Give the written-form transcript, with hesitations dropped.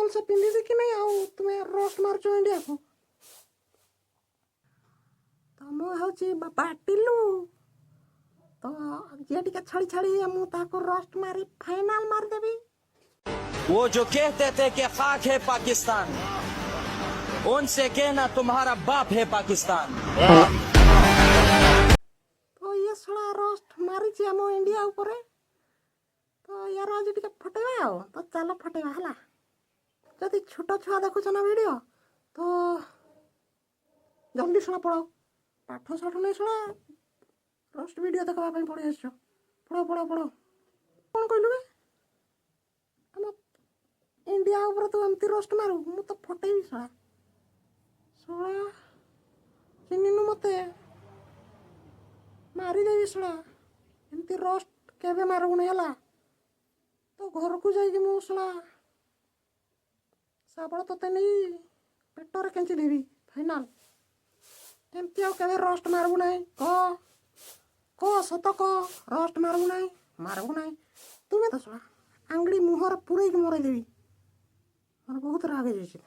भलसे पिंधि कि नहीं आउ तुम्हें रोस्ट मार्च इंडिया को तो मुझे बापा टिल्लू तो ये टिके छड़ी छड़ी मु ताको रोस्ट मारी फाइनल मार देबी। वो जो कहते थे कि खाक है पाकिस्तान, उनसे कहना तुम्हारा बाप है पाकिस्तान। तो ये सड़ा रोस्ट मारी छी हम इंडिया ऊपर तो यार आज टिके फटेवा हो तो चलो फटेवा हला। जदि छोट छुआ देखुछ ना वीडियो तो जल्दी शुण पढ़ो पाठ साठ नहीं शुण रोस्ट वीडियो देखा पड़ी आस पढ़ो पढ़ो पढ़ो कौन कहलु आम इंडिया ऊपर तू एमती रोस्ट मारू मु तो फटेबी शला शला चिन्हनु मते मारिदेवी शला एमती रोस्ट केबे मारू नहीं हला तो घर को जाइए मु शला साबड़ तोते नहीं पेटर केंची देवी फाइनल एमती आउ केबे रोस्ट मारबू नहीं को सत को रोस्ट मारबू नहीं तुम्हें तो शला आंगड़ी मुहर पूरे मोरे देवी मोर बहुत राग जाइए।